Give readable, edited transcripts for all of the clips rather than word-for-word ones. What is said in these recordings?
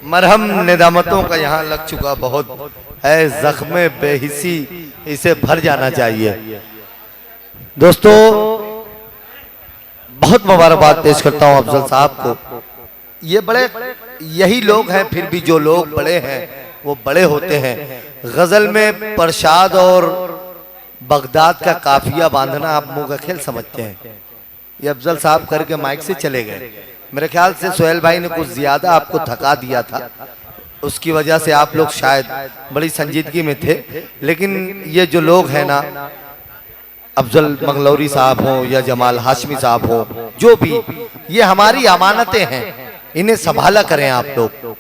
मरहम निदामतों का यहाँ लग चुका बहुत है, जख्मे बेहिसी इसे भर जाना चाहिए। दोस्तों बहुत मुबारकबाद पेश करता हूँ अफजल साहब को। ये बड़े यही लोग हैं, फिर भी जो लोग बड़े हैं वो बड़े होते हैं। गजल में परशाद और बगदाद का काफिया बांधना आप मुंह का खेल समझते हैं। ये अफजल साहब करके माइक से चले गए। मेरे ख्याल से सोहेल भाई ने कुछ ज्यादा आपको थका दिया था, उसकी वजह से आप लोग शायद बड़ी संजीदगी में थे। लेकिन ये जो लोग हैं ना, अफजल मंगलौरी साहब हो या जमाल हाशमी साहब हो, जो भी, ये हमारी अमानतें हैं, इन्हें संभाला करें आप लोग।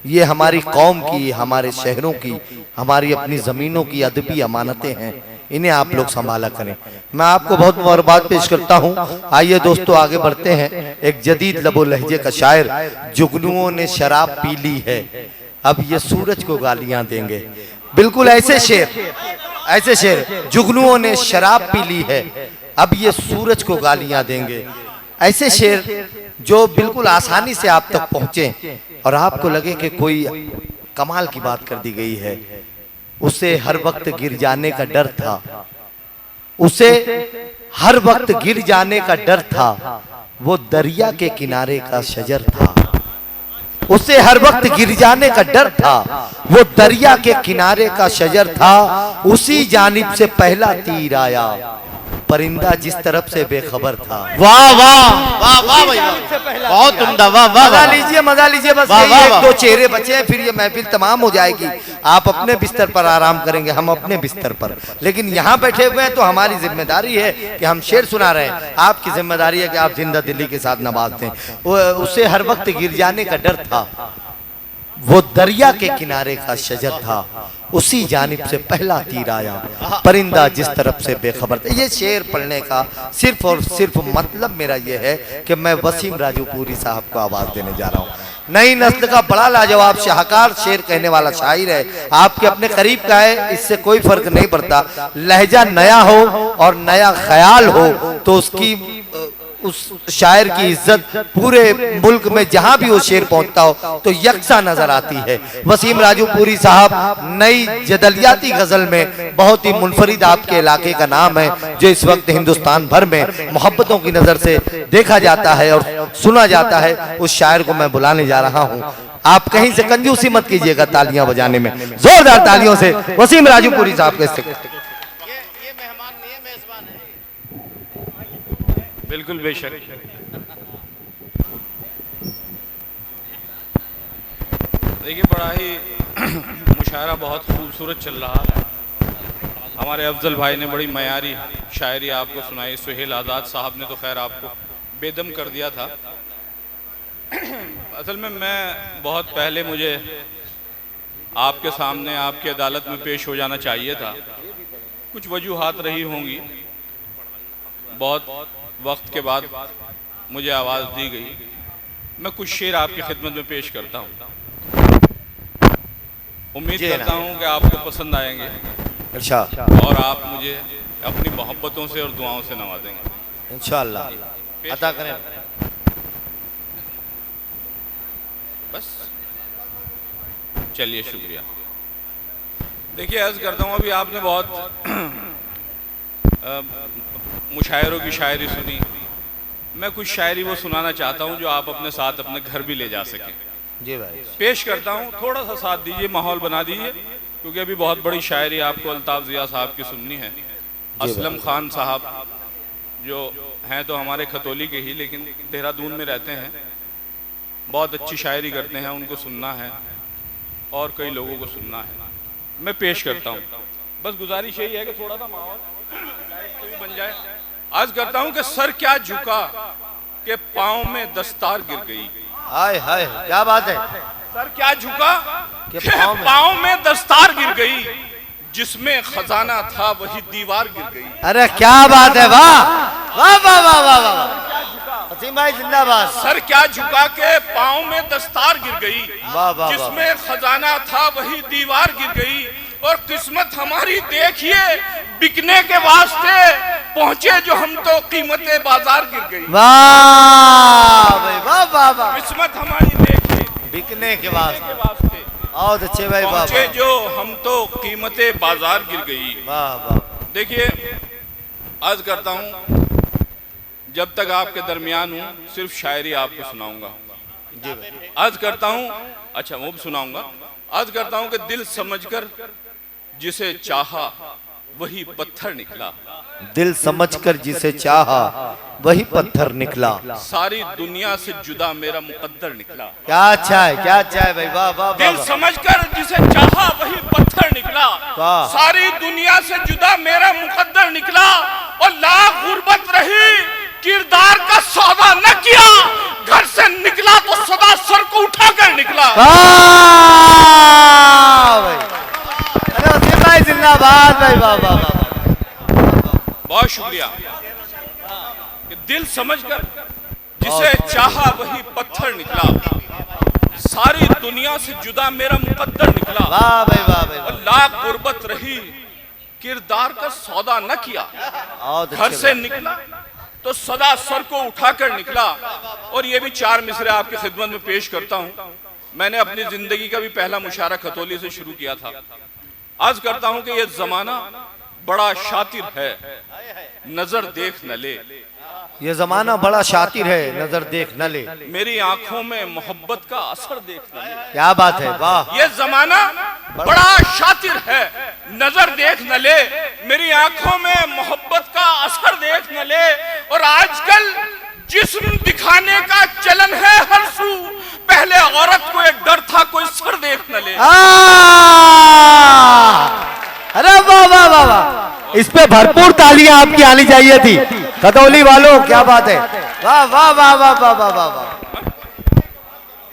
ये हमारी कौम की, हमारे शहरों की, हमारी अपनी जमीनों की अदबी अमानतें हैं, इन्हें आप लोग संभाला करें। मैं आपको बहुत मुबारकबाद पेश करता हूँ। आइए दोस्तों आगे बढ़ते हैं। एक जदीद लबो लहजे का शायर, जुगनुओं ने शराब पी ली है, अब ये सूरज को गालियां देंगे। बिल्कुल ऐसे शेर, ऐसे शेर, जुगनुओं ने शराब पी ली है, अब ये सूरज को गालियां देंगे। ऐसे शेर जो बिल्कुल आसानी से आप तक पहुंचे और आपको लगे कि कोई कमाल की बात कर दी गई है। उसे हर वक्त गिर जाने का डर था, उसे हर वक्त गिर जाने का डर था, वो दरिया के किनारे का शजर था। उसे हर वक्त गिर जाने का डर था, वो दरिया के किनारे का शजर था। उसी जानिब से पहला तीर आया, परिंदा जिस तरफ से बेखबर था। वाह वाह वाह वाह भैया, बहुत उम्दा, वाह वाह। मजा लीजिए, मजा लीजिए, बस एक दो चेहरे बचे हैं, फिर ये महफिल तमाम हो जाएगी। आप अपने बिस्तर पर आराम करेंगे, हम अपने बिस्तर पर। लेकिन यहाँ बैठे हुए हैं तो हमारी जिम्मेदारी है कि हम शेर सुना रहे हैं। आपकी जिम्मेदारी है कि आप जिंदा दिली के साथ नवाज दें। उसे हर वक्त गिर जाने का डर था, वो दरिया के किनारे का शजर था। उसी जानिब से पहला तीर आया, परिंदा जिस तरफ से बेखबर था। ये शेर पढ़ने का सिर्फ और सिर्फ मतलब मेरा ये है कि मैं वसीम राजूपुरी साहब को आवाज देने जा रहा हूँ। नई नस्ल का बड़ा लाजवाब शाहकार शेर कहने वाला शायर है, आपके अपने करीब का है, इससे कोई फर्क नहीं पड़ता। लहजा नया हो और नया ख्याल हो तो उसकी उस शायर की इज्जत पूरे मुल्क में जहां भी वो शेर पहुंचता हो तो यकसा नजर आती है। वसीम राजूपुरी साहब नई जदलियाती गजल में बहुत ही मुनफरिद आपके इलाके का नाम है, जो इस वक्त हिंदुस्तान भर में मोहब्बतों की नजर से देखा जाता है और सुना जाता है। उस शायर को मैं बुलाने जा रहा हूं। आप कहीं से कंजूसी मत कीजिएगा तालियां बजाने में, जोरदार तालियों से वसीम राजूपुरी साहब के। बिल्कुल बेशक। देखिए बड़ा ही मुशायरा बहुत खूबसूरत चल रहा है। हमारे अफजल भाई ने बड़ी मयारी शायरी आपको सुनाई। सुहेल आज़ाद साहब ने तो खैर आपको बेदम कर दिया था। असल में मैं बहुत पहले मुझे आपके सामने आपकी अदालत में पेश हो जाना चाहिए था। कुछ वजूहात रही होंगी, बहुत वक्त के बाद मुझे आवाज़ दी गई। मैं कुछ शेर आपकी खिदमत में पेश करता हूँ। उम्मीद करता हूँ कि आपको पसंद आएंगे। अच्छा। और आप मुझे अपनी मोहब्बतों से और दुआओं से नवाजेंगे इंशाअल्लाह। अता करें। बस चलिए, शुक्रिया। देखिए अर्ज करता हूँ, अभी आपने बहुत मुशायरों की शायरी सुनी। मैं कुछ शायरी वो सुनाना चाहता हूँ जो आप अपने साथ अपने घर भी ले जा सकें। जी भाई। पेश करता हूँ, थोड़ा सा साथ दीजिए, माहौल बना दीजिए, क्योंकि अभी बहुत बड़ी शायरी आपको अल्ताफ ज़िया साहब की सुननी है। असलम खान साहब जो हैं तो हमारे खतौली के ही, लेकिन देहरादून में रहते हैं, बहुत अच्छी शायरी करते हैं, उनको सुनना है और कई लोगों को सुनना है। मैं पेश करता हूँ, बस गुजारिश यही है कि थोड़ा सा माहौल बन जाए। आज करता हूँ कि सर क्या झुका कि पाँव में दस्तार गिर गई। हाय हाय, क्या बात है। सर क्या झुका कि पाँव में दस्तार गिर गई, जिसमें खजाना था वही दीवार गिर गई। अरे क्या बात है, वाह वाह वाह वाह वाह वाह, वसीम भाई जिंदाबाद। सर क्या झुका के पाँव में दस्तार गिर गई, वाह वाह, जिसमें खजाना था वही दीवार गिर गई। और किस्मत हमारी देखिए बिकने के वास्ते पहुंचे जो हम तो कीमतें बाजार गिर गई। वाह भाई वाह वाह वाह। किस्मत हमारी देखिए बिकने के वास्ते। वास्ते बहुत अच्छे भाई, वाह पहुंचे जो हम तो कीमतें बाजार गिर गई। वाह वाह। देखिए, अर्ज करता हूं, जब तक आपके दरमियान हूं सिर्फ शायरी आपको सुनाऊंगा। जी भाई। अर्ज करता हूं, अच्छा वो भी सुनाऊंगा। अर्ज करता हूं कि दिल समझकर जिसे चाहा वही पत्थर निकला, दिल समझकर जिसे चाहा वही पत्थर निकला। सारी दुनिया से जुदा मेरा मुकद्दर निकला। क्या अच्छा है, क्या अच्छा है भाई, वाह वाह दिल वाह। समझकर जिसे चाहा वही पत्थर निकला, वाह। सारी दुनिया से जुदा मेरा मुकद्दर निकला। और लाख गुर्बत रही किरदार का सौदा न किया, घर से निकला तो सदा सर को उठाकर निकला। भाई, अरे वसीम भाई जिंदाबाद भाई, वाह वाह वाह। बहुत शुक्रिया। कि दिल समझकर जिसे चाहा वही पत्थर निकला, सारी दुनिया से जुदा मेरा मुकद्दर निकला। वाह भाई, वाह भाई, और लाख गुर्बत रही किरदार का सौदा न किया, बहुत घर अच्छे से भाई। निकला तो सदा सर को उठाकर निकला। और ये भी 4 मिसरे आपकी खिदमत में पेश करता हूं। मैंने अपनी जिंदगी का भी पहला मुशारा खतौली से शुरू किया था। आज करता हूं कि ये जमाना बड़ा शातिर है, नजर देख न ले। ये जमाना बड़ा शातिर है, नजर देख न ले। मेरी आंखों में मोहब्बत का असर देख न ले। क्या बात है, वाह। ये जमाना बड़ा शातिर है, नजर देख न ले। मेरी आंखों में मोहब्बत का असर देख न ले। और आजकल जिस्म दिखाने का चलन है हर सू, पहले औरत को एक डर था कोई सर देख न ले। अरे वाह वाह वाह वाह, इस पे भरपूर तालियां आपकी आनी चाहिए थी खतौली वालों, क्या बात है, वाह वाह वाह वाह वाह वाह वाह वाह।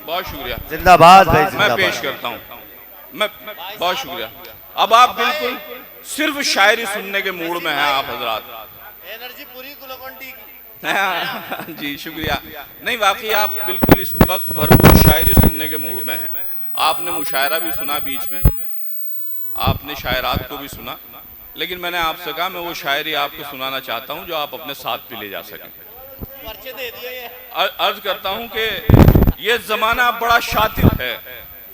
बहुत शुक्रिया, जिंदाबाद भाई, मैं जिंदाबाद। पेश करता हूँ। मैं बहुत शुक्रिया। अब आप बिल्कुल सिर्फ शायरी सुनने के मूड में हैं आप हजरात। एनर्जी पूरी ग्लूकोन डी की। जी शुक्रिया। नहीं, वाकई आप बिल्कुल इस वक्त भरपूर शायरी सुनने के मूड में हैं। आपने मुशायरा भी सुना, बीच में आपने शायरात को भी सुना, लेकिन मैंने आपसे कहा मैं वो शायरी आपको सुनाना चाहता हूं जो आप अपने साथ भी ले जा सकें। पर्चे दे दिए ये। अर्ज करता हूं कि ये जमाना बड़ा शातिर है,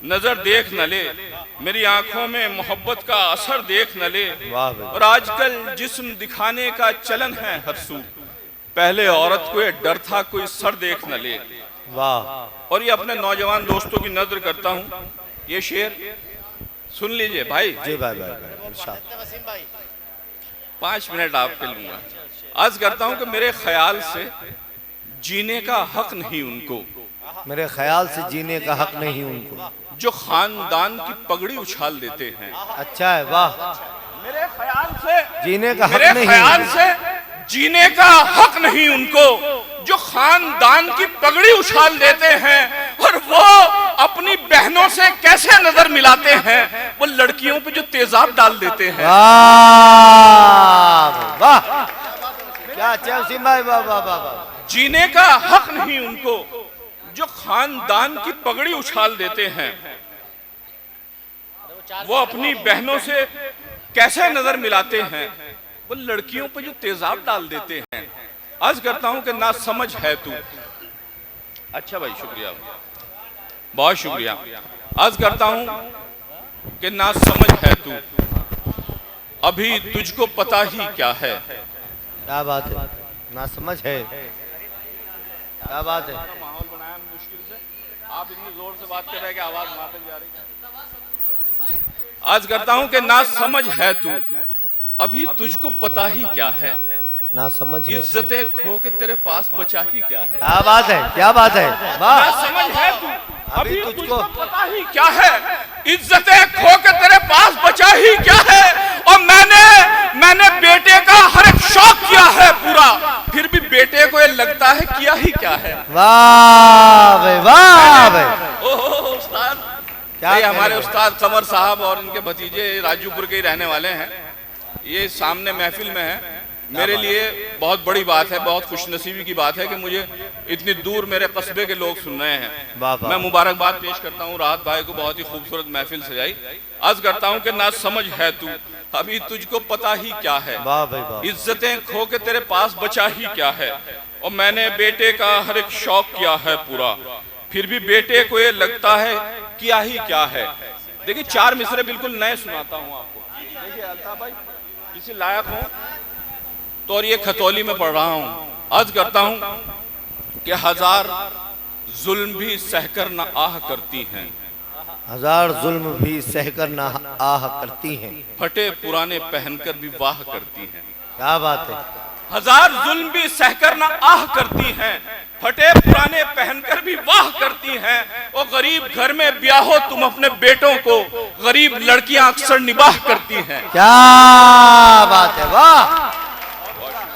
नजर देख न ले। मेरी आंखों में मोहब्बत का असर देख न ले। वाह भाई। और आजकल जिस्म दिखाने का चलन है हर सू, पहले औरत को ये डर था कोई सर देख न ले। वाह। और ये अपने नौजवान दोस्तों की नजर करता हूं, ये शेर सुन लीजिए भाई। जी भाई भाई भाई, इरशाद। वसीम भाई 5 मिनट आपके लूंगा। अर्ज करता हूं कि मेरे ख्याल से जीने का हक नहीं उनको, मेरे ख्याल से जीने का हक नहीं उनको, जो खानदान की पगड़ी उछाल देते हैं। अच्छा है, वाह। मेरे ख्याल से जीने का हक मेरे नहीं, ख्याल से जीने का हक नहीं उनको, जो खानदान की पगड़ी उछाल देते हैं। और वो अपनी बहनों से कैसे नजर मिलाते हैं, वो लड़कियों पे जो तेजाब डाल देते हैं। वाह वाह, क्या अच्छा वसीम भाई, वाह वाह वाह वाह। जीने का हक नहीं उनको, जो खानदान की पगड़ी उछाल देते हैं। वो अपनी बहनों से कैसे नजर मिलाते हैं, वो लड़कियों पे जो तेजाब डाल देते हैं। अर्ज करता हूं कि ना समझ है तू। अच्छा भाई, शुक्रिया, बहुत शुक्रिया। अर्ज करता हूं कि ना समझ है तू, अभी तुझको पता ही क्या है। क्या बात है, ना समझ है, क्या बात है। माहौल बनाया मुश्किल से, आप इतनी जोर से बात कर रहे हैं कि आवाज वहां तक जा रही है। आज करता हूं कि ना समझ है तू, अभी तुझको पता ही क्या है। ना समझ है, इज्जतें खो के तेरे पास बचा ही क्या है। क्या बात है, क्या बात है, ना वाह। समझ है तू, अभी अभी तुझको तुझको पता ही क्या है। इज्जतें खो के तेरे पास बचा ही क्या है। और मैंने बेटे का हर एक शौक किया है पूरा, फिर भी बेटे को ये लगता है किया ही क्या है। वाह भाई, वाह भाई। ओहो उस्ताद, क्या ये हमारे करें? उस्ताद कमर साहब और इनके भतीजे राजूपुर के ही रहने वाले हैं। ये सामने महफिल में है। मेरे लिए बहुत बड़ी बात है, बहुत खुशनसीबी की बात है कि मुझे इतनी दूर मेरे कस्बे के लोग सुन रहे हैं। वाह वाह। मैं मुबारकबाद पेश करता हूँ राहत भाई को, बहुत ही खूबसूरत महफिल सजाई। अर्ज करता हूँ कि ना समझ है तू, अभी तुझको पता ही क्या है। वाह भाई, वाह। इज्जतें खो के तेरे पास बचा ही क्या है। और मैंने बेटे का हर एक शौक किया है पूरा, फिर भी बेटे को ये लगता है क्या ही क्या है। देखिए 4 मिसरे बिल्कुल नए सुनाता हूँ आपको। देखिए अल्ताफ भाई किसी लायक हो तो, और ये खतौली में पढ़ रहा हूँ। अर्ज करता हूँ कि 1000 जुल्म भी सहकर न आह करती हैं, 1000 जुल्म भी सहकर ना आह करती हैं, फटे पुराने पहनकर भी वाह करती हैं। क्या बात है। 1000 जुल्म भी सहकर न आह करती हैं, फटे पुराने पहनकर भी वाह करती हैं। और गरीब घर में ब्याह हो तुम अपने बेटों को, गरीब लड़कियां अक्सर निबाह करती हैं। क्या बात है। वाह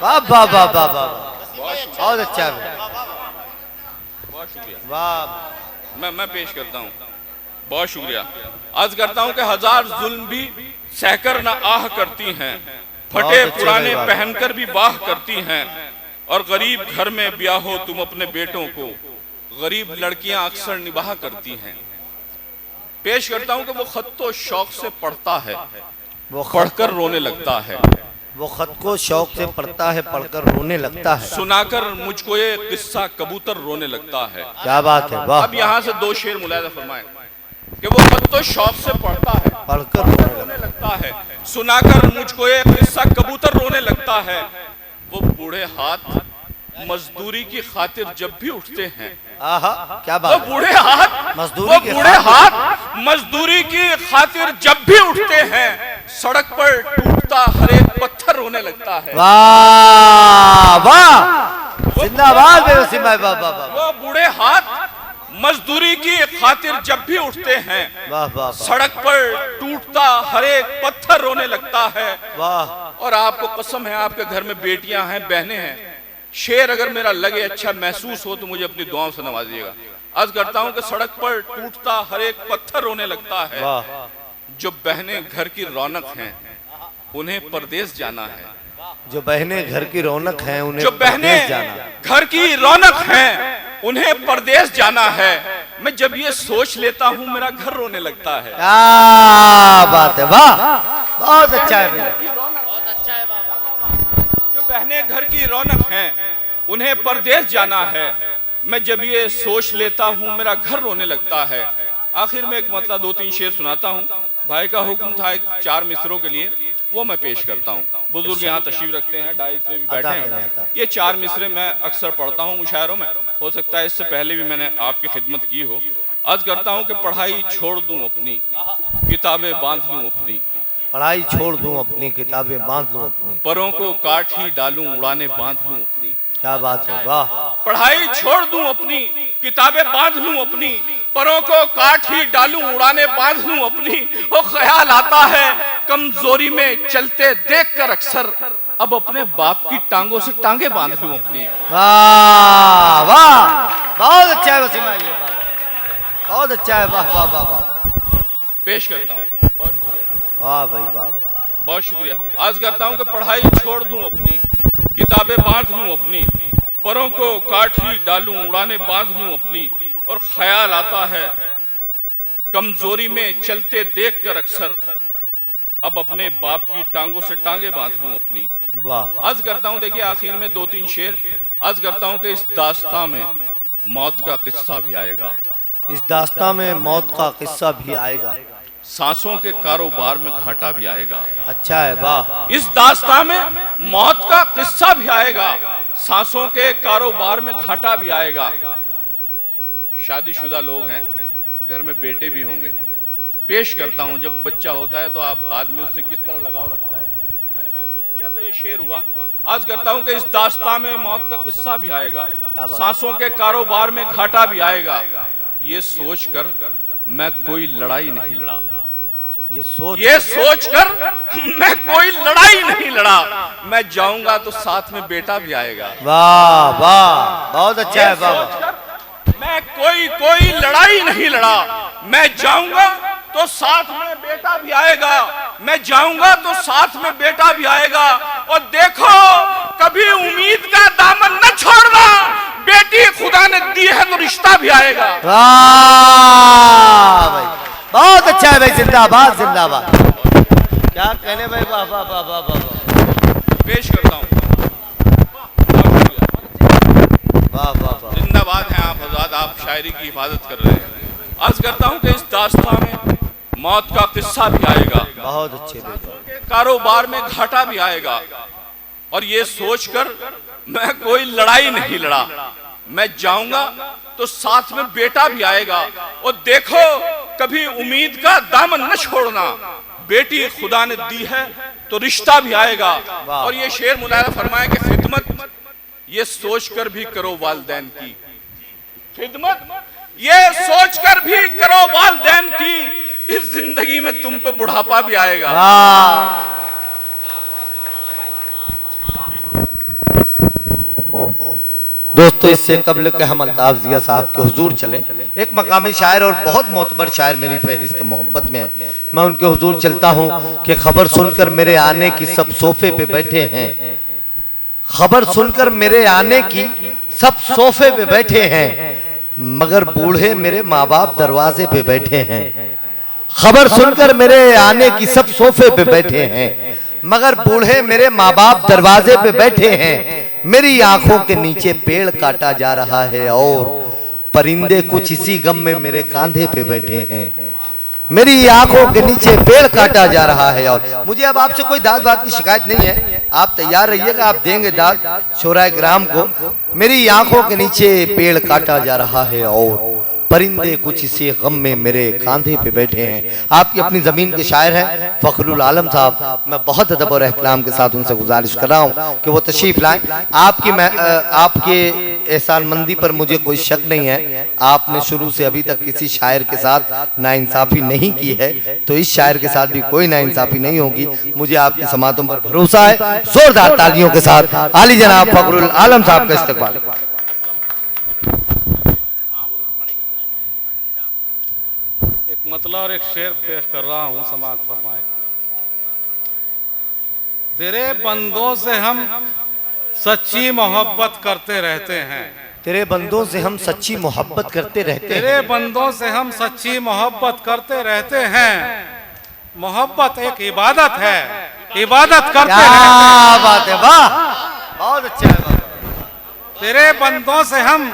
वाह वाह वाह वाह वाह, बहुत अच्छा है। बहुत शुक्रिया। वाह, मैं पेश करता हूँ। बहुत शुक्रिया। अर्ज करता हूँ कि 1000 जुल्म भी सहकर न आह करती हैं, फटे पुराने पहनकर भी वाह करती हैं। और गरीब घर में ब्याह हो तुम अपने बेटों को, गरीब लड़कियां अक्सर निबाह करती हैं। पेश करता हूँ कि वो खत तो शौक से पढ़ता है, वो पढ़कर रोने लगता है। वो खत को शौक से पढ़ता है, पढ़कर रोने लगता है। सुनाकर मुझको ये किस्सा कबूतर रोने लगता है। क्या बात है। वाह, अब यहाँ से 2 शेर मुलाहिजा फरमाएं कि वो खत तो शौक से पढ़ता है, पढ़कर रोने लगता है। सुनाकर मुझको ये किस्सा कबूतर रोने लगता है। वो बूढ़े हाथ मजदूरी की खातिर जब भी उठते हैं, आहा, क्या वो बात है। बूढ़े हाथ मजदूरी के बूढ़े हाथ मजदूरी की खातिर जब भी उठते हैं, सड़क पर टूटता हर एक पत्थर रोने लगता है। वाह वाह, जिंदाबाद बेवसी भाई, वाह वाह वाह, वो बूढ़े हाथ मजदूरी की खातिर जब भी उठते हैं, वाह वाह, सड़क पर टूटता हर एक पत्थर रोने लगता है। वाह। और आपको कसम है, आपके घर में बेटियां हैं, बहनें हैं, शेर अगर मेरा लगे अच्छा महसूस हो तो मुझे अपनी दुआओं से नवाजिएगा। अर्ज करता हूं कि सड़क पर टूटता हर एक पत्थर रोने लगता है। जो बहनें घर की रौनक हैं उन्हें परदेश जाना है। जो बहनें घर की रौनक हैं उन्हें जो बहनें घर की रौनक हैं उन्हें परदेश जाना है। मैं जब ये सोच लेता हूँ मेरा घर रोने लगता है। क्या बात है। वाह, बहुत अच्छा है भैया। जो बहनें घर की रौनक हैं उन्हें परदेश जाना है। मैं जब ये सोच लेता हूँ मेरा घर रोने लगता है। आखिर में एक मतलब 2-3 शेर सुनाता हूँ। भाई का हुक्म था एक 4 मिसरों के लिए, वो मैं पेश करता हूँ। बुजुर्ग यहाँ तशरीफ रखते हैं, डाइस पे भी बैठे हैं। ये 4 मिसरे मैं अक्सर पढ़ता हूँ मुशायरों में, हो सकता है इससे पहले भी मैंने आपकी खिदमत की हो। अर्ज करता हूँ कि पढ़ाई छोड़ दूँ अपनी, किताबें बांध लूँ अपनी, पढ़ाई छोड़ दूं अपनी, किताबें बांध लूं अपनी, परों को काट ही डालूं उड़ाने बांध लूं अपनी। क्या बात है। वाह, पढ़ाई छोड़ दूं अपनी, किताबें बांध लूं अपनी, परों को काट ही डालूं उड़ाने बांध लूं अपनी। वो ख्याल आता है कमजोरी में चलते देखकर अक्सर, अब अपने बाप की टांगों से टांगे बांध लूं अपनी। वाह वाह, बहुत अच्छा है वसीम भाई, बहुत अच्छा है। वाह वाह वाह वाह, पेश करता हूँ। वाह भाई वाह, बहुत शुक्रिया। आज करता हूँ कि पढ़ाई छोड़ दूं अपनी, किताबें बांध लूं अपनी, परों को काट ही डालूं उड़ाने बांध लूं अपनी। और ख्याल आता है कमजोरी में चलते देखकर अक्सर, अब अपने बाप की टांगों से टांगे बांध लूं अपनी। वाह। अर्ज करता हूँ, देखिए आखिर में 2-3 शेर अर्ज करता हूँ कि इस दास्तां में मौत का किस्सा भी आएगा, इस दास्तां में मौत का किस्सा भी आएगा, सांसों के कारोबार में घाटा भी आएगा। अच्छा है। वाह, इस दास्तां में मौत का किस्सा भी आएगा, सांसों के कारोबार में घाटा भी आएगा। शादीशुदा लोग हैं, घर में बेटे भी होंगे। पेश करता हूं, जब बच्चा होता है तो आप आदमी उससे किस तरह लगाव रखता है, मैंने महसूस किया तो ये शेर हुआ। आज करता हूं कि इस दास्तां में मौत का किस्सा भी आएगा, सांसों के कारोबार में घाटा भी आएगा। ये सोचकर मैं कोई लड़ाई नहीं लड़ा, ये सोचकर मैं कोई लड़ाई नहीं लड़ा, मैं जाऊंगा तो साथ में बेटा भी आएगा। वाह वाह, बहुत अच्छा है। वाह, मैं कोई लड़ाई नहीं लड़ा, मैं जाऊंगा तो साथ में बेटा भी आएगा, मैं जाऊंगा तो साथ में बेटा भी आएगा। और देखो कभी उम्मीद का दामन न छोड़ना, बेटी खुदा ने दी है तो रिश्ता भी आएगा। वाह भाई, बहुत अच्छा है भाई, जिंदाबाद जिंदाबाद। क्या कहने भाई, वाह वाह वाह वाह वाह, पेश करता हूँ। वाह वाह वाह, जिंदाबाद हैं आप हज़रात, आप शायरी की हिफाजत कर रहे हैं। अर्ज करता हूँ कि इस दास्तान में मौत का किस्सा भी आएगा, बहुत अच्छे बेटा। कारोबार में घाटा भी आएगा, और ये सोचकर मैं कोई लड़ाई नहीं लड़ा, मैं जाऊंगा तो साथ में बेटा भी आएगा। और देखो कभी उम्मीद का दामन न छोड़ना, बेटी खुदा ने दी है तो रिश्ता भी आएगा। और ये शेर मुलायम फरमाए कि खिदमत ये सोचकर भी करो वालिदैन की, खिदमत ये सोचकर भी करो वालिदैन की, इस जिंदगी में तुम पे बुढ़ापा भी आएगा। दोस्तों, इससे कबल के हम अल्ताफ जिया साहब के हुजूर चले, एक मकामी शायर और बहुत मोतबर शायर मेरी फहरिस्त मोहब्बत में है। मैं उनके हुजूर चलता हूँ कि खबर सुनकर मेरे आने की सब सोफे पे बैठे हैं, खबर सुनकर मेरे आने की सब सोफे पे बैठे हैं, मगर बूढ़े मेरे माँ बाप दरवाजे पे बैठे हैं। खबर सुनकर मेरे आने की सब सोफे पे बैठे हैं, मगर बूढ़े मेरे माँ बाप दरवाजे पे बैठे हैं। मेरी आंखों के नीचे पेड़ काटा जा रहा है और परिंदे कुछ इसी गम में मेरे कांधे पे बैठे हैं। मेरी आंखों के नीचे पेड़ काटा जा रहा है। और मुझे अब आपसे कोई दाद बात की शिकायत नहीं है, आप तैयार रहिएगा, आप देंगे दाद शोराए ग्राम को। मेरी आंखों के नीचे पेड़ काटा जा रहा है और परिंदे कुछ इसी गम में मेरे कांधे पे बैठे हैं। आपकी अपनी जमीन के शायर हैं फखरुल आलम साहब, मैं बहुत अदब और एहतराम के साथ उनसे गुजारिश कर रहा हूँ कि वो तशरीफ लाएं। आपके एहसानमंदी पर मुझे कोई शक नहीं है, आपने शुरू से अभी तक किसी शायर के साथ नाइंसाफी नहीं की है, तो इस शायर के साथ भी कोई नाइंसाफी नहीं होगी। मुझे आपकी समातों पर भरोसा है। जोरदार तालियों के साथ आली जनाब फखरुल आलम साहब का इस्तकबाल। मतलब और एक शेर पेश कर रहा हूं, समाअत फरमाए। तेरे बंदों से हम सच्ची मोहब्बत करते रहते हैं, तेरे बंदों से हम सच्ची मोहब्बत करते रहते हैं, तेरे बंदों से हम सच्ची मोहब्बत करते रहते हैं। मोहब्बत एक इबादत है, इबादत करते रहते हैं। बात है, वाह, बहुत अच्छा है। तेरे बंदों से हम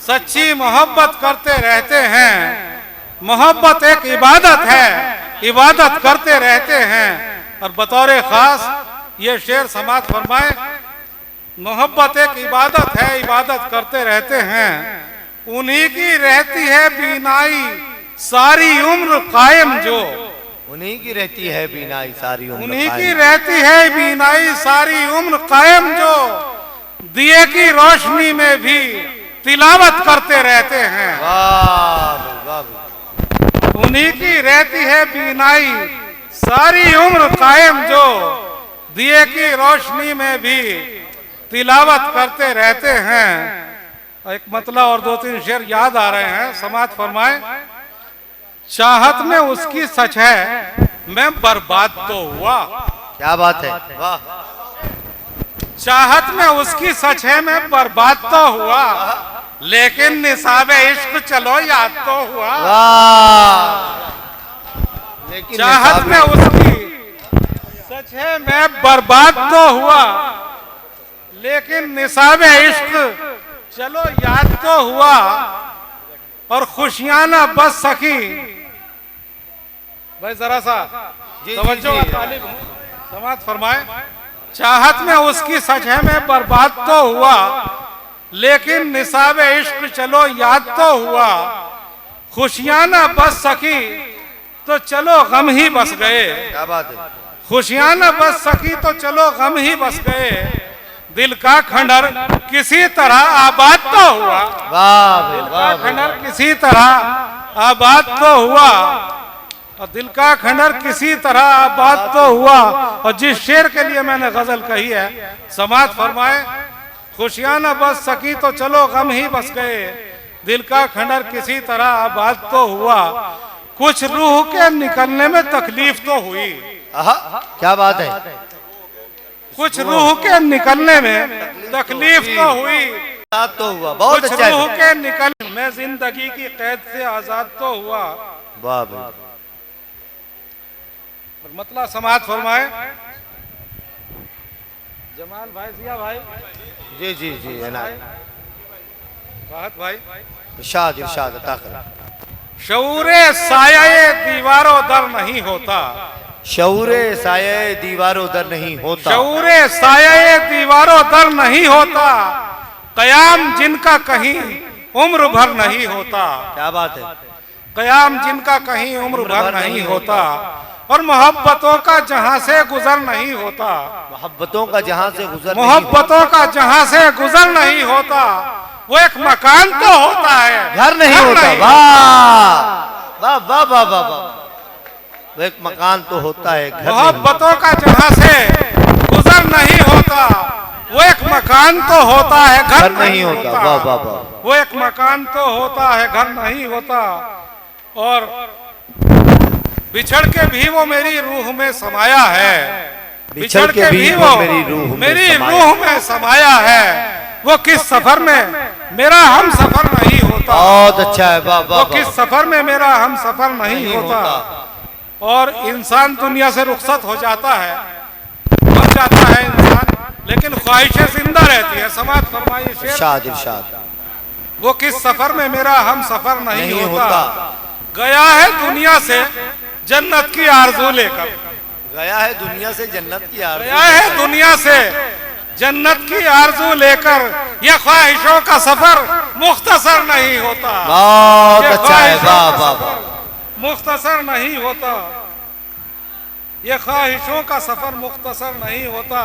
सच्ची मोहब्बत करते रहते हैं। मोहब्बत एक इबादत है, इबादत करते रहते हैं। और बतौर खास ये शेर समाअत फरमाए। मोहब्बत एक इबादत है, इबादत करते रहते हैं। उन्हीं की रहती है बीनाई सारी उम्र कायम जो, उन्हीं की रहती है बीनाई सारी उम्र, उन्हीं की रहती है बीनाई सारी उम्र कायम जो, दिए की रोशनी में भी तिलावत करते रहते हैं। वाह वाह, उन्हीं की रहती है बीनाई सारी उम्र कायम जो, दिए की रोशनी में भी तिलावत करते रहते हैं। एक मतलब और दो तीन शेर याद आ रहे हैं, समाअत फरमाए। चाहत में उसकी सच है मैं बर्बाद तो हुआ, क्या बात है, वाह। चाहत में उसकी सच है मैं बर्बाद तो हुआ, लेकिन निसाबे इश्क चलो याद तो हुआ। चाहत में उसकी सच है मैं बर्बाद तो हुआ, लेकिन निसाबे इश्क चलो याद तो हुआ। और खुशियां ना बस सकी, भाई जरा सा तवज्जो का तालिब हूं, समाअत फरमाए। चाहत में उसकी सच है मैं बर्बाद तो हुआ, लेकिन निसाबे इश्क चलो याद तो हुआ। खुशियां ना बस सकी तो चलो गम ही बस गए, क्या बात है। खुशियां ना बस सकी तो चलो गम ही बस गए। दिल का खंडर किसी तरह आबाद तो हुआ, दिल का खंडर किसी तरह आबाद तो हुआ। और दिल का खंडर किसी तरह आबाद तो हुआ। और जिस शेर के लिए मैंने गजल कही है, समाअत फरमाए। खुशियां न बस सकी तो चलो गम ही बस गए, दिल का खंडर किसी तरह आबाद तो हुआ। कुछ रूह के निकलने में तकलीफ तो हुई, क्या बात है। कुछ रूह के निकलने में तकलीफ तो हुई, तो हुआ, बहुत कुछ अच्छा रूह के निकलने में जिंदगी की कैद से आजाद तो हुआ। वाह भाई। मतलब समाअत फरमाए। जमाल भाई, जिया भाई, जी जी जी, है ना। बात भाई, इरशाद इरशाद अता करें। शऊरे साये दीवारों दर नहीं होता, शऊरे साये दीवारों दर नहीं होता, शऊरे साये दीवारों दर नहीं होता, कयाम जिनका कहीं उम्र भर नहीं होता, क्या बात है, कयाम जिनका कहीं उम्र भर नहीं होता, और मोहब्बतों का जहां से गुजर नहीं होता, मोहब्बतों का जहां से गुजर नहीं मोहब्बतों का जहां से गुजर नहीं होता, वो एक मकान तो होता है, घर नहीं होता। वाह वाह वाह वाह वाह वाह, वो एक मकान तो होता है, घर नहीं होता। मोहब्बतों का जहां से गुजर नहीं होता, वो एक मकान तो होता है, घर नहीं होता। वाह वाह वाह, वो एक मकान तो होता है, घर नहीं होता, और बिछड़ के भी वो मेरी रूह में समाया है, बिछड़ के भी वो मेरी रूह में समाया है, वो किस सफर में मेरा हम सफर नहीं होता, बहुत अच्छा है, वाह वाह, वो किस सफर में मेरा हम सफर नहीं होता, और इंसान दुनिया से रुखसत हो जाता है, मर जाता है इंसान, लेकिन ख्वाहिशें जिंदा रहती है। समाज फरमाइए शेर, इरशाद इरशाद, वो किस सफर में मेरा हम सफर नहीं होता, गया है दुनिया से जन्नत की आरज़ू लेकर, गया है दुनिया से जन्नत की आरज़ू, गया है दुनिया से जन्नत की आरज़ू लेकर, ये ख्वाहिशों का सफर मुख्तसर नहीं होता, बहुत अच्छा है, वाह वाह वाह, मुख्तसर नहीं होता, ये ख्वाहिशों का सफर मुख्तसर नहीं होता,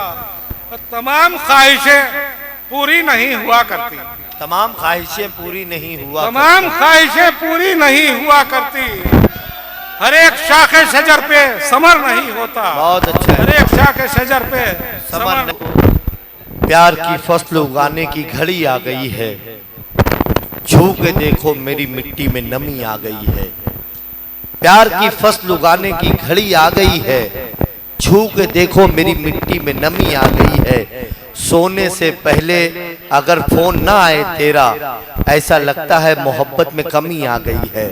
और तमाम ख्वाहिशें पूरी नहीं हुआ करती, तमाम ख्वाहिशें पूरी नहीं हुआ, तमाम ख्वाहिशें पूरी नहीं हुआ करती, हर एक शाखे शजर पे समर नहीं होता, बहुत अच्छा है, हर एक शाखे शजर पे समर नहीं। प्यार की फसल उगाने की घड़ी आ गई है, छू के देखो मेरी मिट्टी में नमी आ गई है, प्यार की फसल उगाने की घड़ी आ गई है, छू के देखो मेरी मिट्टी में नमी आ गई है, सोने से पहले अगर फोन ना आए तेरा, ऐसा लगता है मोहब्बत में कमी आ गई है।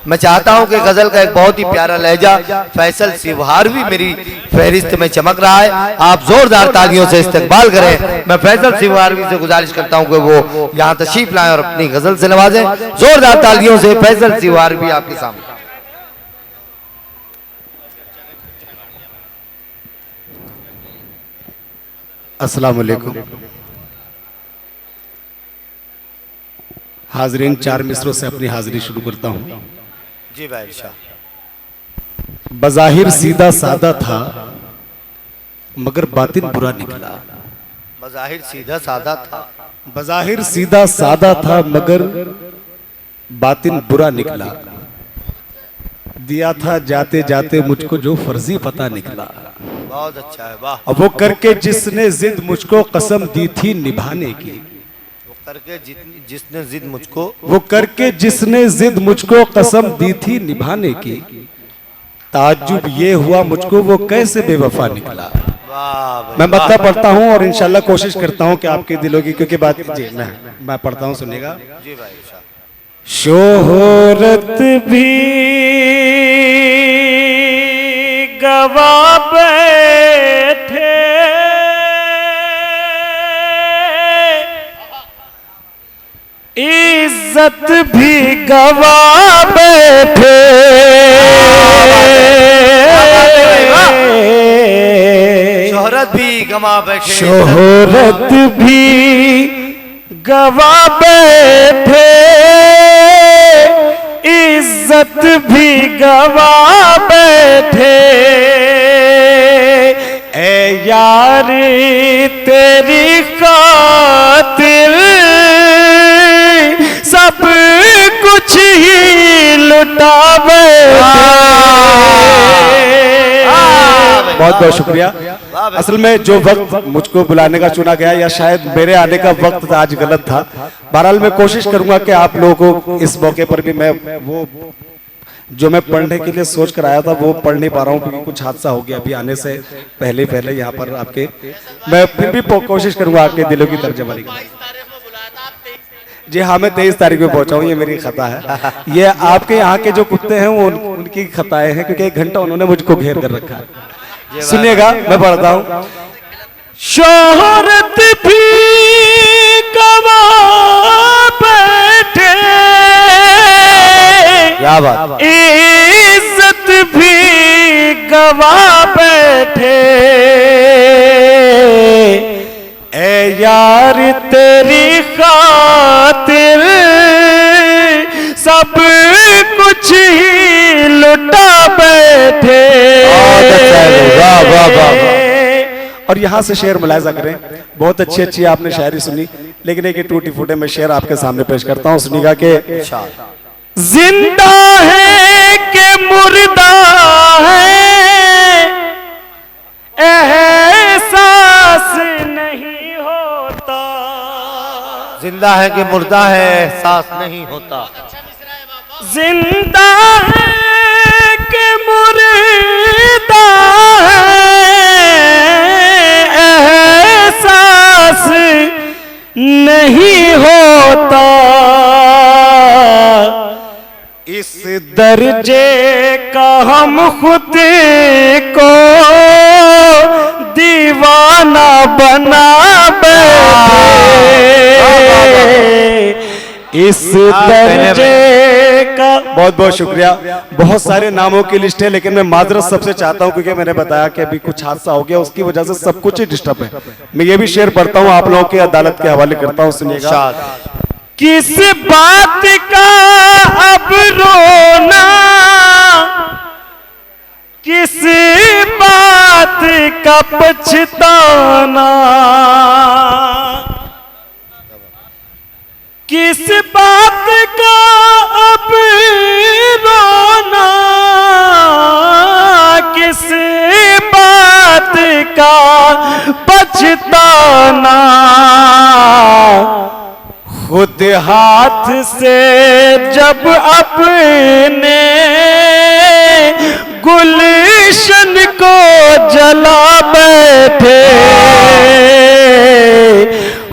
मैं चाहता हूं कि गजल का एक बहुत ही प्यारा लहजा फैसल सिवहारवी मेरी फहरिस्त में चमक रहा है, आप जोरदार तालियों से इस्तकबाल करें। मैं फैसल सिवहारवी से गुजारिश करता हूं कि वो यहां तशरीफ लाएं और अपनी गजल से नवाजें। जोरदार तालियों से फैसल सिवहारवी आपके सामने। अस्सलाम वालेकुम। हाजरीन, 4 मिसरों से अपनी हाजिरी शुरू करता हूँ। जी भाई शाह। बज़ाहिर सीधा सादा था मगर बातिन बुरा निकला, बज़ाहिर सीधा सादा था, बज़ाहिर सीधा सादा था मगर बातिन बुरा निकला, दिया था जाते जाते मुझको जो फर्जी पता निकला, बहुत अच्छा है, वाह। अब वो करके जिसने जिद मुझको कसम दी थी निभाने की, वो करके जिसने जिद मुझको, वो करके जिसने जिद मुझको कसम दी थी निभाने की, ताज्जुब ये हुआ मुझको वो कैसे बेवफा निकला। वाह भाई, मैं मतलब पढ़ता हूँ और इंशाल्लाह कोशिश करता हूँ कि आपके दिलों की, क्योंकि बात जी मैं पढ़ता हूँ, सुनिएगा। जी भाई शाह। शोहरत भी गवा बैठे, इज्जत भी गवा बैठे, शोहरत भी गवा बैठे, शोहरत भी गवा बैठे, इज्जत भी गवा बैठे, ए यारी तेरी खातिर सब कुछ ही लुटा बैठे। बहुत बहुत शुक्रिया। असल में जो वक्त मुझको बुलाने का चुना गया, या शायद मेरे आने का वक्त आज गलत था, बहरहाल मैं कोशिश करूंगा कि आप लोगों को इस मौके पर भी मैं वो जो मैं पढ़ने के लिए सोच कर आया था वो पढ़ नहीं पा रहा हूँ, क्योंकि कुछ हादसा हो गया अभी आने से पहले यहाँ पर आपके। मैं फिर भी कोशिश करूंगा आपके दिलों की तर्जमानी करने। जी हाँ, मैं 23 तारीख में पहुंचा हूँ, ये मेरी खता है। ये आपके यहाँ के जो कुत्ते हैं वो उनकी खताएं हैं, क्योंकि 1 घंटा उन्होंने मुझको घेर कर रखा है। सुनिएगा, मैं पढ़ता हूँ। शोहरत भी गवा बैठे, सब कुछ ही लुटा बैठे। वाह वाह वाह। और यहाँ से शेर मुलायजा करें, बहुत अच्छी अच्छी आपने शायरी सुनी, लेकिन एक टूटी फूटे में शेर आपके सामने पेश करता हूँ। सुनिएगा कि जिंदा है कि मुर्दा है, एहसास नहीं होता। जिंदा है कि मुर्दा है, एहसास नहीं होता। जिंदा है कि मुर्दा है, एहसास नहीं होता। इस दर्जे का हम खुद को दीवाना बना बैठे। इस दर्जे का बहुत बहुत शुक्रिया। बहुत सारे नामों की लिस्ट है, लेकिन मैं माजरत सबसे चाहता हूं क्योंकि मैंने बताया कि अभी कुछ हादसा हो गया, उसकी वजह से सब कुछ ही डिस्टर्ब है। मैं ये भी शेर पढ़ता हूं, आप लोगों की अदालत के हवाले करता हूं, सुनिएगा। किस बात का अब रोना, किस बात का पछताना, किस बात का अब रोना, किस बात का पछताना। खुद हाथ से जब अपने गुलशन को जला बैठे,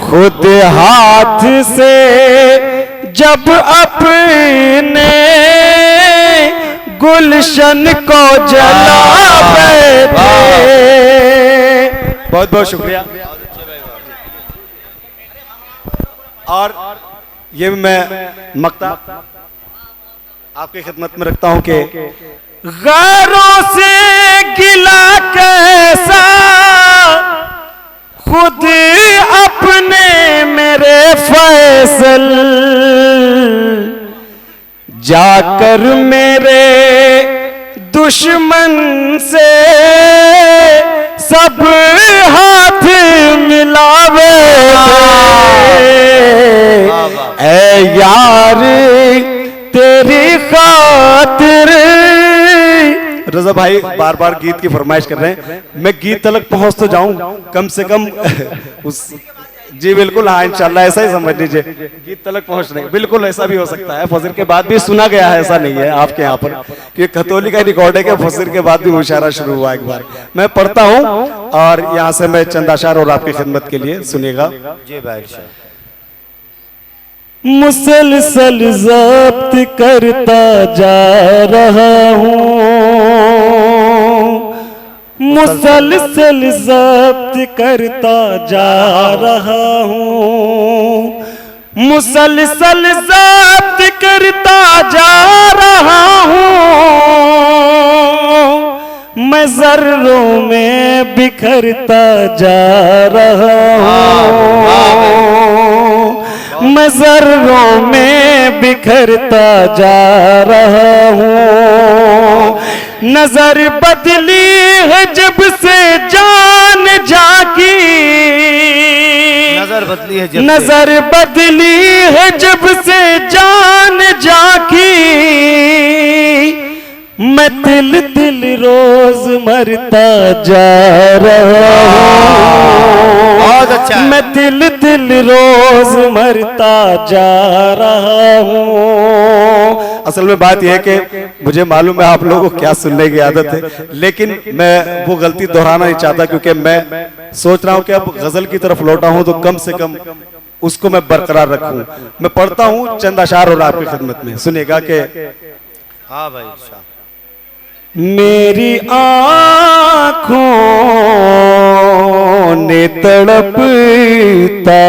खुद हाथ से जब अपने गुलशन को जला बैठे। बहुत बहुत शुक्रिया। और ये मैं मक्ता आपकी खिदमत में रखता हूं कि गैरों से गिला कैसा, खुद अपने मेरे फैसल, जाकर मेरे दुश्मन से सब हाथ मिलावे। ऐ यार तेरी खातिर। रजा भाई बार बार गीत की फरमाइश कर रहे हैं, मैं गीत तक पहुंच तो जाऊं कम से कम उस। जी बिल्कुल, हाँ इंशाल्लाह ऐसा ही समझ लीजिए, गीत तक पहुंचने बिल्कुल ऐसा भी हो सकता है। फजर के बाद भी सुना गया है, ऐसा नहीं है आपके यहाँ पर, क्योंकि खतौली का रिकॉर्ड है कि फजर के बाद भी मुशायरा शुरू हुआ। एक बार मैं पढ़ता हूँ और यहाँ से मैं चंद अशार और आपकी खिदमत के लिए सुनिएगा। जी भाई साहब। मुसलसल जब्त करता जा रहा हूँ, मुसलसल जब्त करता जा रहा हूँ, मुसलसल जब्त करता जा रहा हूँ। मैं ज़र्रों में बिखरता जा रहा हूँ, मैं ज़र्रों में बिखरता जा रहा हूँ। नजर बदली है जब से जान जागी, नजर बदली है जब नजर बदली है जब से जान जागी। मैं दिल दिल रोज मरता जा रहा हूँ, बहुत अच्छा। मैं दिल दिल रोज मरता जा रहा हूँ। असल में बात यह है कि मुझे मालूम है आप लोगों को क्या सुनने की आदत है, लेकिन मैं वो गलती दोहराना नहीं चाहता, क्योंकि मैं सोच रहा हूँ कि अब गजल की तरफ लौटा हूँ तो कम से कम उसको मैं बरकरार रखूं। मैं पढ़ता हूँ चंद अशार और आपकी खिदमत में सुनिएगा कि हाँ भाई साहब। मेरी आँखों ने तड़पता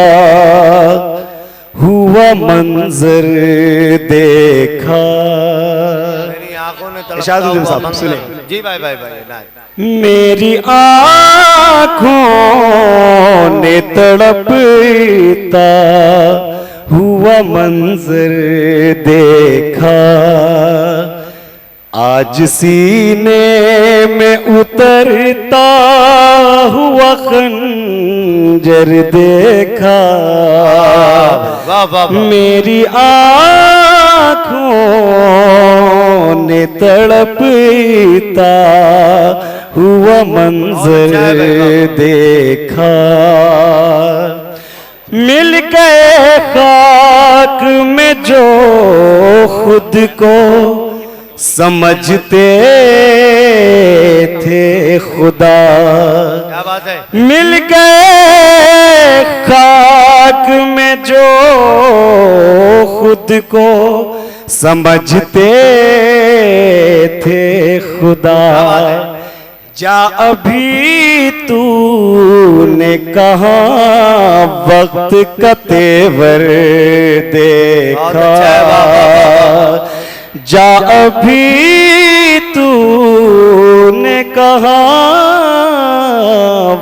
हुआ मंजर देखा। मेरी आंखों ने इरशादुद्दीन साहब सुने। जी भाई भाई भाई। मेरी आँखों ने तड़पता हुआ हुआ मंजर देखा, आज सीने में उतरता हुआ खंजर देखा, वाह वाह मेरी आँखों ने तड़पता हुआ मंजर देखा, मिल गए खाक में जो खुद को समझते थे खुदा, क्या बात है। मिल गए खाक में जो खुद को समझते थे खुदा, जा अभी तूने कहाँ वक्त का तेवर देखा, जा अभी तूने कहाँ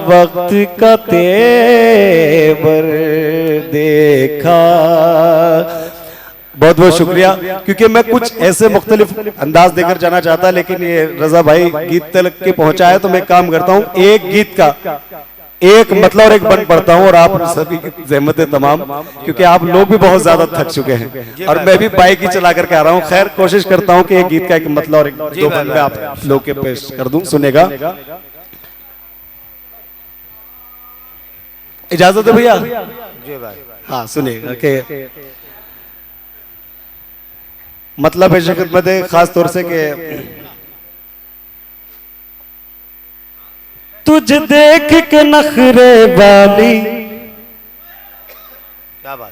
वक्त का तेवर देखा। बहुत बहुत शुक्रिया, क्योंकि मैं कुछ ऐसे मुख्तलिफ अंदाज देकर जाना चाहता, लेकिन ये रजा भाई गीत तक के पहुंचा है, तो मैं काम करता हूं, एक गीत का एक मतलब और एक बंद पढ़ता हूं, और आप सभी की ज़हमत तमाम, क्योंकि आप लोग भी बहुत ज्यादा थक चुके हैं और मैं भी बाइक ही चला करके आ रहा हूं। खैर कोशिश करता हूं कि एक गीत का एक मतलब और एक दो बंद में आप लोग के पेश कर दूं, सुनेगा। इजाजत है भैया? जी भाई। हाँ सुनिएगा कि मतलब है खिदमत है खास तौर से कि तुझ देख के नखरे वाली क्या बात।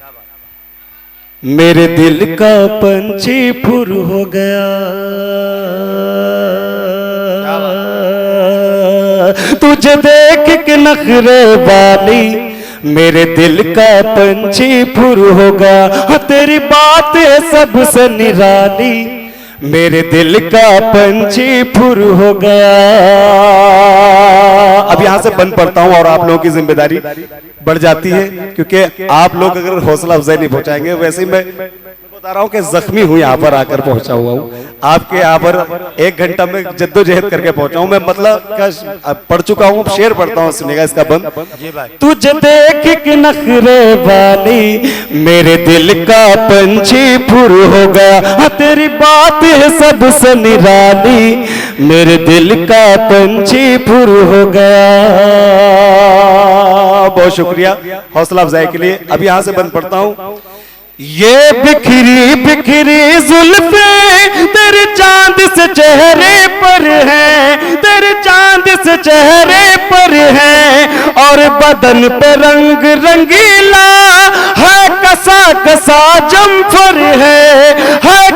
मेरे दिल का पंछी फुर हो गया, तुझे देख के नखरे वाली मेरे दिल का पंछी फुर हो गया, तेरी बात है सबसे निराली, मेरे दिल का पंछी फुर हो गया। अब यहाँ से बंद पड़ता हूँ और आप लोगों की जिम्मेदारी बढ़ जाती है, क्योंकि आप लोग अगर हौसला अफजाई नहीं पहुंचाएंगे, वैसे ही मैं बता रहा हूँ कि जख्मी हूँ, यहाँ पर आकर पहुंचा हुआ हूँ, आपके यहाँ पर 1 घंटा में जद्दोजहद करके पहुंचा हूँ मैं, मतलब का पढ़ चुका हूँ, शेर पढ़ता हूँ, सुनेगा इसका बंद। जी भाई। तुझे देख के नखरे वाली मेरे दिल का पंछी फुर हो गया, तेरी बात है सबसे निराली, मेरे दिल का पंछी फुर हो गया। बहुत शुक्रिया हौसला अफजाई के लिए। अब यहाँ से बंद पढ़ता हूँ। ये बिखरी बिखरी जुल्फे तेरे चांद से चेहरे पर है, तेरे चांद से चेहरे पर है, और बदन पे रंग रंगीला है, कसा कसा जम्फर है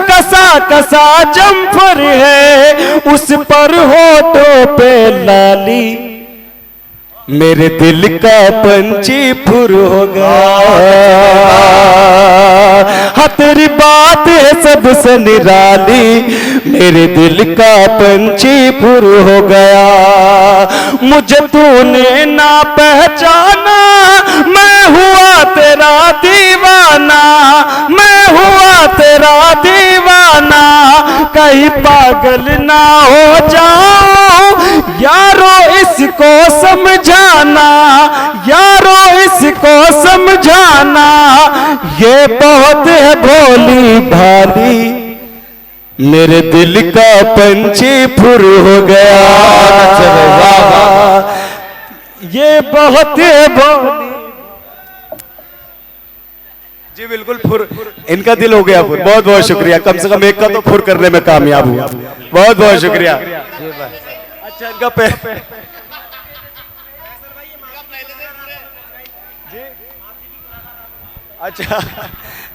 कसा कसा जम्फर है, उस पर होठों पे लाली, मेरे दिल का पंछी फुर हो गया, तेरी बात है सबसे निराली, मेरे दिल का पंछी फुर हो गया। मुझे तूने ना पहचाना, मैं हुआ तेरा दीवाना, मैं हुआ तेरा दीवाना, कहीं पागल ना हो जाऊं, यारो इसको समझाना, यारो इसको समझाना, ये बहुत है भोली भाली, मेरे दिल का पंछी फुर हो गया, ये बहुत है भोली। जी बिल्कुल फुर, इनका दिल हो गया फुर। बहुत बहुत शुक्रिया, कम से कम एक का तो फुर करने में कामयाब हुआ। बहुत बहुत शुक्रिया। अच्छा इनका अच्छा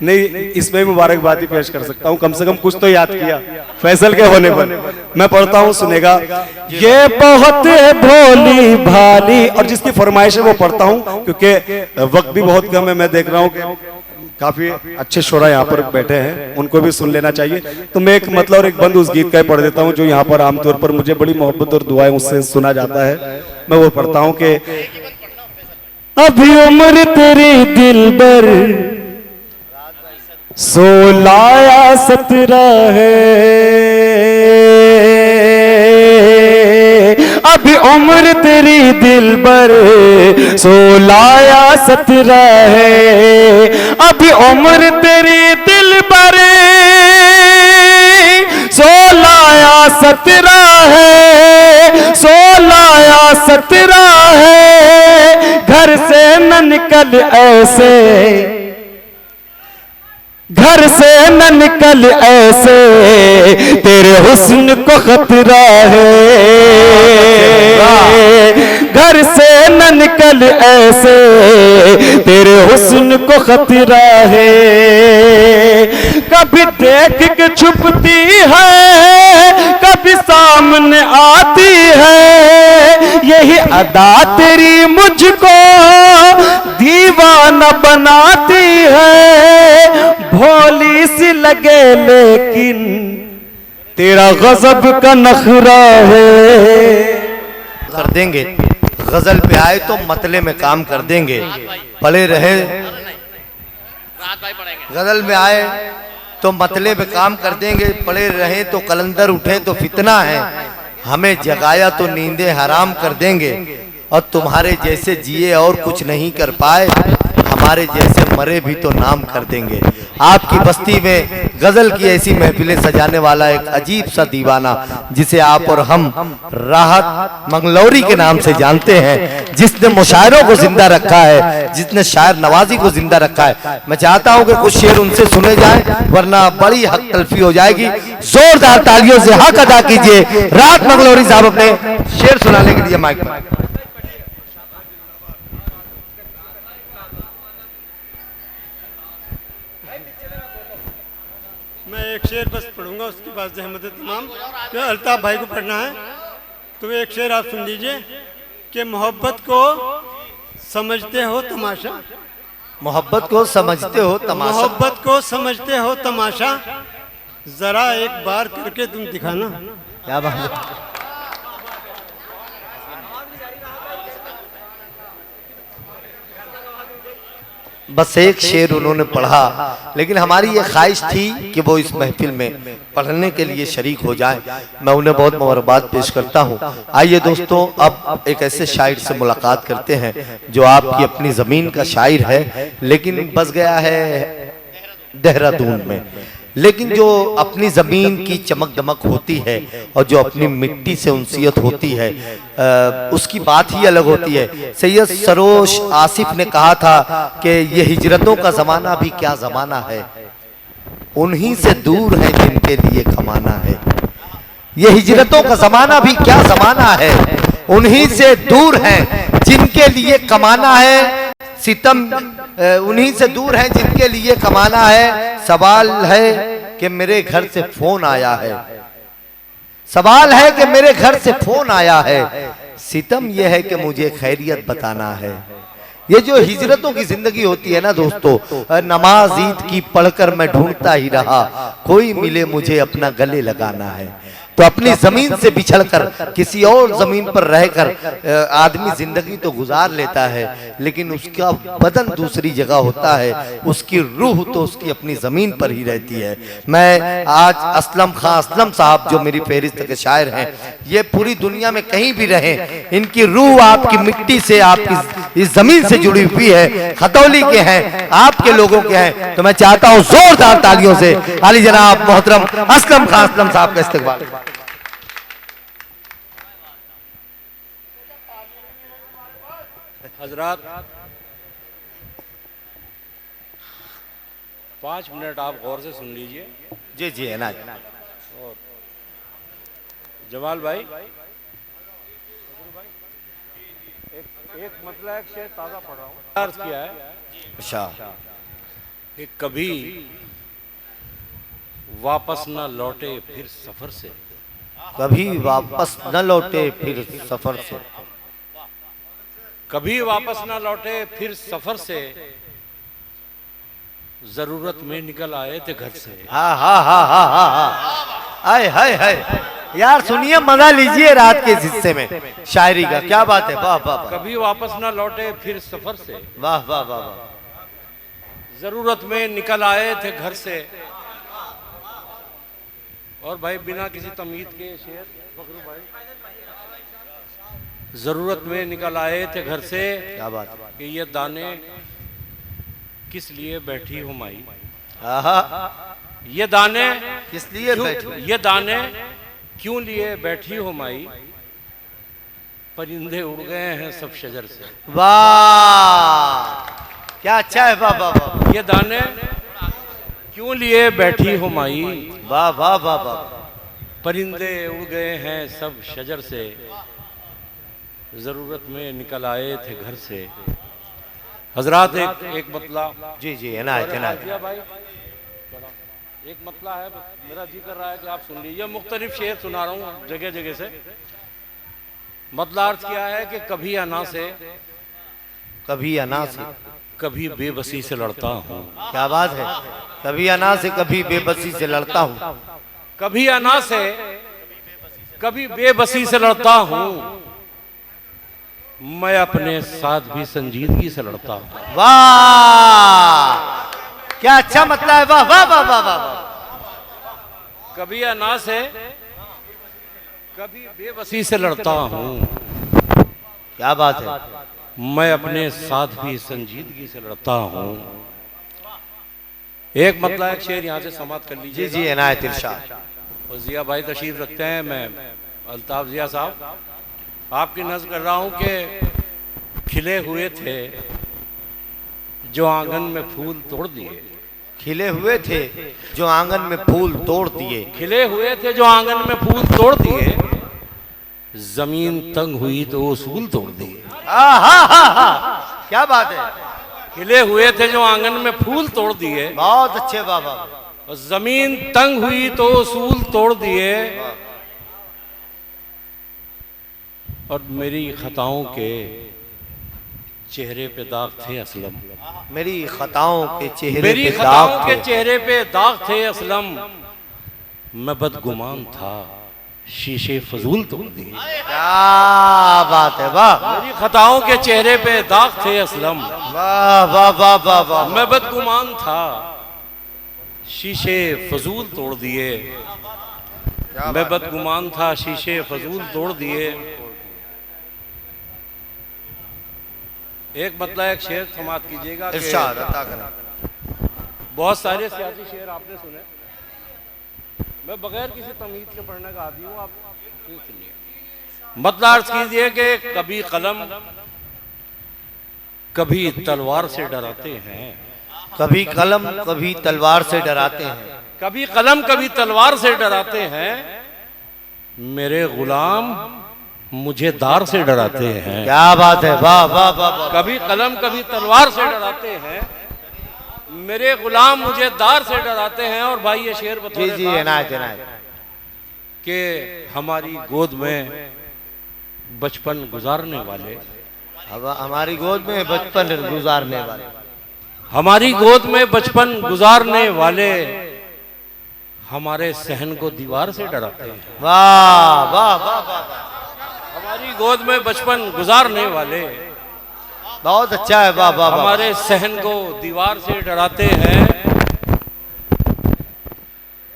नहीं, इसमें मुबारकबाद ही पेश कर सकता हूँ, कम से कम कुछ तो याद किया फैसल के होने पर। मैं पढ़ता हूँ, सुनेगा। ये बहुत है भोली भाली, और जिसकी फरमाइश है वो पढ़ता हूँ, क्योंकि वक्त भी बहुत कम है। मैं देख रहा हूँ कि काफी अच्छे शोरा यहाँ पर बैठे हैं, उनको भी सुन लेना चाहिए। तो मैं एक मतलब और एक बंद उस गीत का ही पढ़ देता हूँ, जो यहाँ पर आमतौर पर मुझे बड़ी मोहब्बत और दुआएं उससे सुना जाता है। मैं वो पढ़ता हूँ कि अभी उम्र तेरी दिलबर, 16 या 17 है अभी उम्र तेरी दिल बर, 16 या 17 है अभी उम्र तेरी दिल बर, 16 या 17 है, 16 या 17 है, घर से न निकल ऐसे, घर से न निकल ऐसे, तेरे हुस्न को खतरा है, घर से न निकल ऐसे, तेरे हुस्न को खतरा है, कभी देख के छुपती है, कभी सामने आती है, यही अदा तेरी मुझको दीवाना बनाती है, भोली सी लगे लेकिन तेरा गजब का नखरा है। कर देंगे, गजल पे आए तो मतले में काम कर देंगे, पड़े रहे गजल में आए तो मतले में काम कर देंगे, पड़े रहे तो कलंदर उठे तो फितना है, हमें जगाया तो नींदें हराम कर देंगे, और तुम्हारे जैसे जिए और कुछ नहीं कर पाए, हमारे जैसे मरे भी तो नाम कर देंगे। आपकी बस्ती में गजल की ऐसी महफिलें सजाने वाला एक अजीब सा दीवाना, जिसे आप और हम राहत मंगलौरी के नाम से जानते हैं, जिसने मुशायरों को जिंदा रखा है, जिसने शायर नवाजी को जिंदा रखा है। मैं चाहता हूं कि कुछ शेर उनसे सुने जाएं, वरना बड़ी हक तलफी हो जाएगी। जोरदार तालियों से हक अदा कीजिए राहत मंगलौरी साहब अपने शेर सुनाने के लिए माइक पर। मैं एक शेर बस पढ़ूंगा, उसके बाद जहमत तमाम तो अल्ताफ भाई को पढ़ना है। तो एक शेर आप सुन लीजिए कि मोहब्बत को समझते हो तमाशा, मोहब्बत को समझते हो तमाशा, मोहब्बत को समझते हो तमाशा, जरा एक बार करके तुम दिखाना। क्या बात है। बस एक शेर उन्होंने पढ़ा, लेकिन हमारी ये ख्वाहिश थी कि वो इस महफिल में पढ़ने के लिए शरीक हो जाएं। मैं उन्हें बहुत मुबारकबाद पेश करता हूं। आइए दोस्तों, अब एक ऐसे शायर से मुलाकात करते हैं जो आपकी अपनी ज़मीन का शायर है, लेकिन बस गया है देहरादून में, लेकिन जो अपनी ज़मीन की चमक दमक होती है और जो अपनी मिट्टी से उनसियत होती है, उसकी बात ही अलग होती है। सैयद सरोश आसिफ ने कहा था कि ये हिजरतों का ज़माना भी क्या ज़माना है, उन्हीं से दूर है जिनके लिए कमाना है। ये हिजरतों का ज़माना भी क्या ज़माना है, उन्हीं से दूर है जिनके लिए कमाना है, सितम उन्हीं से दूर है जिनके लिए कमाना है। सवाल है कि मेरे घर से फोन आया है, सवाल है कि मेरे घर से फोन आया है, सितम यह है कि मुझे खैरियत बताना है। ये जो हिजरतों की जिंदगी होती है ना दोस्तों, नमाज ईद की पढ़कर मैं ढूंढता ही रहा, कोई मिले मुझे अपना गले लगाना है। तो अपनी जमीन से बिछड़कर किसी और जमीन पर रहकर आदमी जिंदगी तो गुजार लेता है, लेकिन उसका बदन दूसरी जगह होता है, उसकी रूह तो उसकी अपनी जमीन पर ही रहती है। मैं आज असलम खां असलम साहब जो मेरी फहरिस्त के शायर हैं, ये पूरी दुनिया में कहीं भी रहें, इनकी रूह आपकी मिट्टी से, आपकी इस जमीन से जुड़ी हुई है, खतौली के हैं, आपके लोगों के हैं। तो मैं चाहता हूँ जोरदार तालियों से आली जनाब मोहतरम असलम खां असलम साहब का इस्तकबाल। हजरात 5 मिनट आप गौर से सुन लीजिए। जी जी है ना। और जमाल भाई एक मतलब एक शेर ताज़ा पढ़ रहा हूँ, अर्ज किया है अच्छा कि कभी वापस न लौटे फिर सफर से, कभी वापस न लौटे फिर सफर से, कभी वापस न लौटे फिर सफर से, जरूरत में निकल आए थे घर से। हाँ हाँ हाँ हाँ हाँ हाँ, आए हाय हाय यार, सुनिए मजा लीजिए रात के हिस्से में शायरी का, क्या बात है, वाह वाह वाह। कभी वापस न लौटे फिर सफर से, वाह वाह वाह वाह। जरूरत में निकल आए थे घर से। और भाई बिना किसी तमीज के शेर फखरू भाई, जरूरत में निकल आए थे घर से, क्या बात है। कि ये दाने किस लिए बैठी हो माई। आहा, ये दाने किस लिए क्यों, बैठे? ये दाने क्यों लिए बैठी हो माई, परिंदे उड़ गए हैं सब शजर से। वाह, क्या अच्छा है। वाह वाह वाह, ये दाने क्यों लिए बैठी हो माई, वाह वाह वाह वाह, परिंदे उड़ गए हैं सब शजर से, जरूरत में निकल आए थे घर से। हजरात एक मतला, जी जी, इनायत इनायत। राजिया भाई, एक मतला है, मेरा जी कर रहा है कि आप सुन लीजिए। मुख्तलिफ शेर सुना रहा हूँ जगह जगह से। मतला अर्थ क्या है कि कभी अना से, कभी अना से, कभी बेबसी से लड़ता हूँ। क्या बात है। कभी अना से, कभी बेबसी से लड़ता हूँ। कभी अना से, कभी बेबसी से लड़ता हूँ, मैं अपने साथ भी संजीदगी से लड़ता हूँ। वाह, क्या अच्छा मतलब है। वाह वाह वाह वाह वाह, कभी अना से, कभी बेबसी से लड़ता हूँ, क्या बात है। मैं अपने साथ भी संजीदगी से लड़ता हूँ। एक मतलब एक शेर यहाँ से समाप्त कर लीजिए। जी जी, इनायत इरशाद। और जिया भाई तशरीफ रखते हैं। मैं अल्ताफ जिया साहब आपकी नज़र कर रहा हूँ कि खिले हुए थे जो आंगन में फूल तोड़ दिए। खिले हुए थे जो आंगन में फूल तोड़ दिए। खिले हुए थे जो आंगन में फूल तोड़ दिए, जमीन तंग हुई तो उसूल तोड़ दिए। क्या बात है। खिले हुए थे जो आंगन में फूल तोड़ दिए, बहुत अच्छे बाबा। और जमीन तंग हुई तो उसूल तोड़ दिए। और मेरी खताओं के चेहरे पे दाग थे असलम, मेरी खताओं के चेहरे मेरी पे खताओं दाग के थे। चेहरे पे दाग थे असलम, मैं बदगुमान था शीशे फजूल तोड़ दिए। क्या बात है। वाह, मेरी खताओं के चेहरे पे दाग थे असलम, वाह वाह वाह वाह वाह, मैं बदगुमान था शीशे फजूल तोड़ दिए। मैं बदगुमान था शीशे फजूल तोड़ दिए। एक मतलब एक शेर समाप्त कीजिएगा कि इरशाद अता करें। बहुत सारे सियासी शेर आपने सुने, मैं बगैर किसी तमीज के पढ़ने का आदी हूँ, आप सुनिए। मतलब अर्ज कीजिए कि कभी कलम कभी तलवार से डराते हैं, कभी कलम कभी तलवार से डराते हैं। कभी कलम कभी तलवार से डराते हैं, मेरे गुलाम मुझे दार से डराते हैं। क्या बात है। वाह वाह वाह वाह, कभी कलम कभी तलवार से डराते हैं, मेरे गुलाम मुझे दार से डराते हैं। और भाई ये शेर जी बताओ जी, इनायत इनायत। कि हमारी गोद में बचपन गुजारने वाले, अब हमारी गोद में बचपन गुजारने वाले, हमारी गोद में बचपन गुजारने वाले हमारे सहन को दीवार से डराते हैं। वाह वाह वाह वाह, हमारी गोद में बचपन गुजारने वाले बहुत अच्छा है। वाह वाह वाह, हमारे सहन को दीवार से डराते हैं।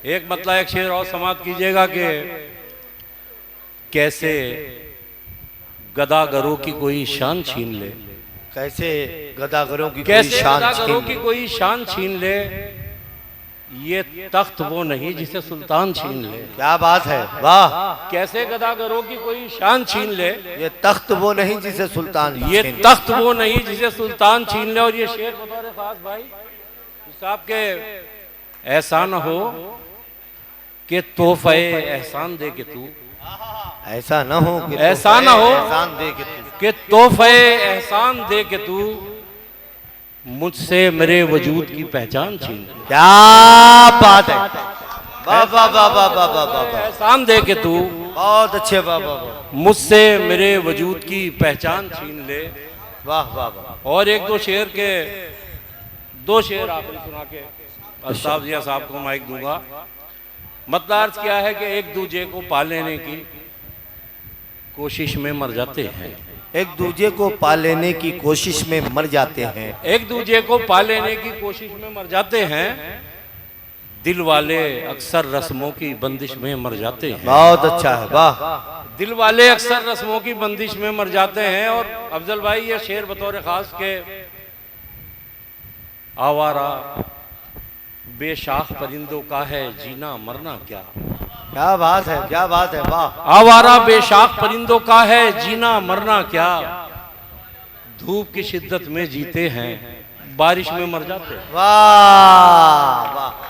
एक मतलब एक शेर और समाप्त कीजिएगा कि कैसे गदागरों की कोई शान छीन ले, कैसे गदागरों की कोई कैसे शान गदागरों छीन की ले। कोई शान छीन ले, ये तख्त वो नहीं जिसे सुल्तान छीन ले। क्या बात है। वाह, कैसे गदागरों की कोई शान छीन ले, ये तख्त वो नहीं जिसे सुल्तान ये छीन ले। तख्त वो नहीं जिसे सुल्तान छीन ले। और ये शेर बतौर खास भाई साहब के ऐसा न हो कि तोहफे एहसान दे के तू, ऐसा न हो कि ऐसा न हो एहसान दे के तू, कि तोहफे एहसान दे के तू मुझसे मेरे वजूद की पहचान छीन ले। क्या बात है। वाह वाह वाह वाह वाह वाह वाह, एहसान दे के तू बहुत अच्छे। वाह वाह वाह, मुझसे मेरे वजूद की पहचान छीन ले। वाह वाह वाह। और एक दो शेर के, दो शेर आखिरी सुना के अल्ताफ जिया साहब को माइक दूंगा। मतलब अर्थ क्या है कि एक दूजे को पा लेने की कोशिश में मर जाते हैं, एक दूजे को पा लेने की कोशिश में मर जाते हैं। एक दूजे को पा लेने की कोशिश में मर जाते हैं। दिल वाले अक्सर रस्मों की बंदिश में मर जाते हैं। बहुत अच्छा है, वाह। दिल वाले अक्सर रस्मों की बंदिश में मर जाते हैं। और अफजल भाई ये शेर बतौर खास के आवारा बेशाख परिंदों का है जीना मरना क्या। क्या बात है, क्या बात है, वाह। आवारा बेशाख परिंदों का है जीना मरना क्या। धूप की शिद्दत में जीते हैं बारिश में मर जाते हैं। वाह वाह।